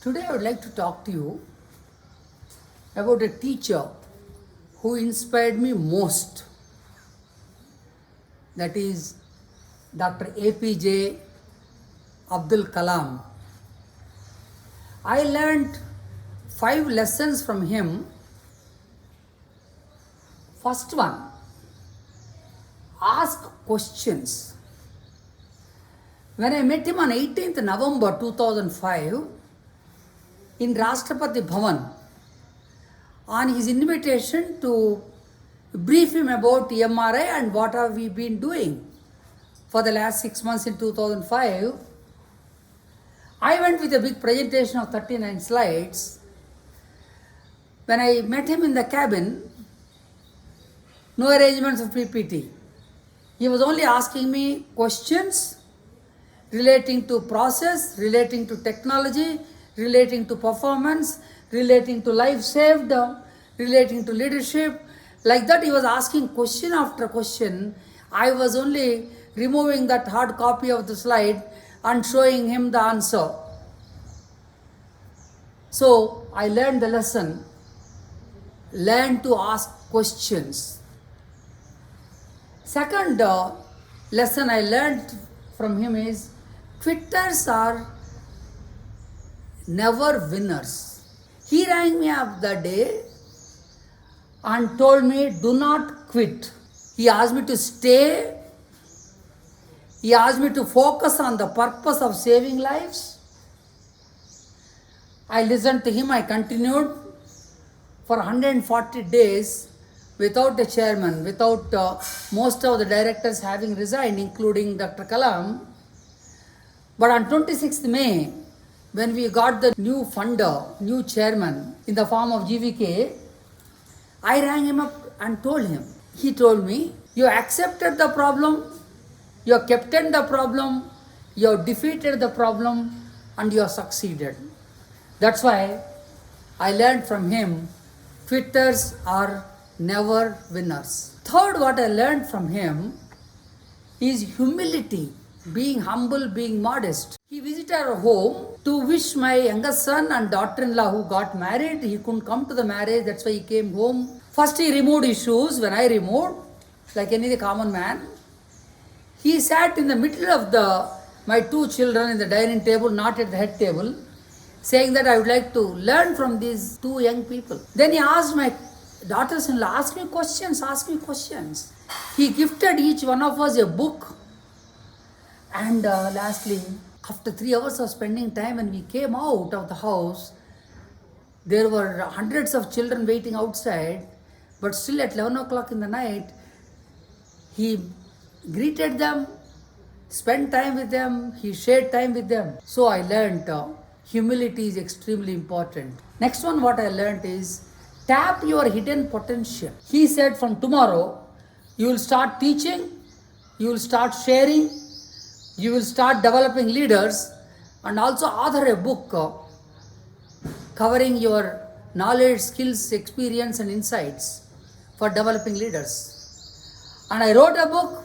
Today I would like to talk to you about a teacher who inspired me most. That is Dr. APJ Abdul Kalam. I learned 5 lessons from him. First one, ask questions. When I met him on 18th November 2005 in Rashtrapati Bhavan, on his invitation to brief him about MRI and what have we been doing for the last 6 months in 2005, I went with a big presentation of 39 slides. When I met him in the cabin, no arrangements of PPT. He was only asking me questions relating to process, relating to technology, relating to performance, relating to life saved, relating to leadership. Like that, he was asking question after question. I was only removing that hard copy of the slide and showing him the answer. So I learned the lesson. Learn to ask questions. Second lesson I learned from him is quitters are never winners. He rang me up that day and told me, do not quit. He asked me to stay. He asked me to focus on the purpose of saving lives. I listened to him. I continued for 140 days without the chairman, without most of the directors having resigned, including Dr. Kalam. But on 26th May, when we got the new funder, new chairman in the form of GVK, I rang him up and told him. He told me, you accepted the problem, you have captained the problem, you have defeated the problem, and you have succeeded. That's why I learned from him, quitters are never winners. Third, what I learned from him is humility, being humble, being modest. He visited our home to wish my youngest son and daughter-in-law who got married. He couldn't come to the marriage, that's why he came home. First he removed his shoes. When I removed, like any common man, he sat in the middle of my 2 children in the dining table, not at the head table, saying that I would like to learn from these 2 young people. Then he asked my daughters-in-law, ask me questions. He gifted each one of us a book. And lastly, after 3 hours of spending time, when we came out of the house, there were hundreds of children waiting outside, but still at 11 o'clock in the night, he greeted them, spent time with them, he shared time with them. So I learned humility is extremely important. Next one, what I learned is tap your hidden potential. He said from tomorrow, you will start teaching, you will start sharing, you will start developing leaders, and also author a book covering your knowledge, skills, experience, and insights for developing leaders. And I wrote a book.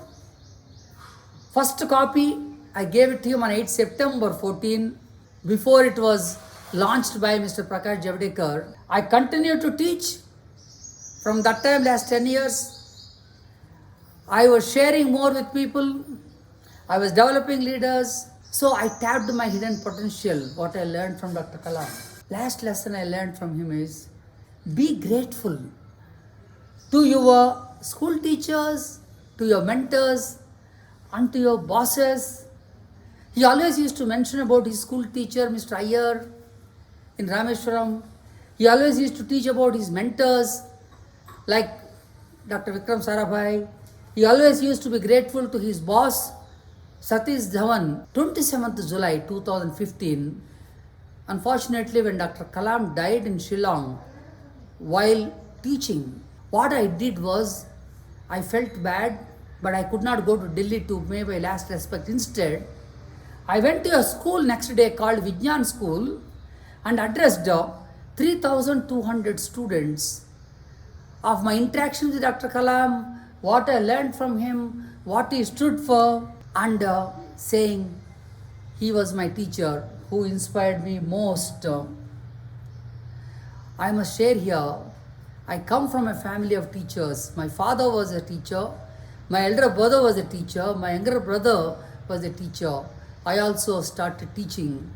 First copy, I gave it to him on 8 September 14, before it was launched by Mr. Prakash Javadekar. I continued to teach. From that time, last 10 years, I was sharing more with people. I was developing leaders. So I tapped my hidden potential, what I learned from Dr. Kalam. Last lesson I learned from him is be grateful to your school teachers, to your mentors, and to your bosses. He always used to mention about his school teacher, Mr. Iyer, in Rameshwaram. He always used to teach about his mentors, like Dr. Vikram Sarabhai. He always used to be grateful to his boss, Satish Dhawan. 27th July 2015, unfortunately, when Dr. Kalam died in Shillong while teaching, what I did was, I felt bad, but I could not go to Delhi to pay my last respect. Instead, I went to a school next day called Vijnan School and addressed 3,200 students of my interaction with Dr. Kalam, what I learned from him, what he stood for, and saying He was my teacher who inspired me most. I must share here, I come from a family of teachers. My father was a teacher, my elder brother was a teacher, my younger brother was a teacher. I also started teaching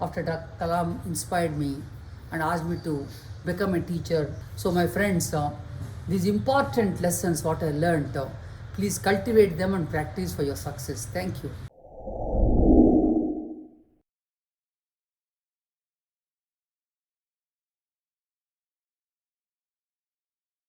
after Dr. Kalam inspired me and asked me to become a teacher. So, my friends, these important lessons what I learned, please cultivate them and practice for your success. Thank you.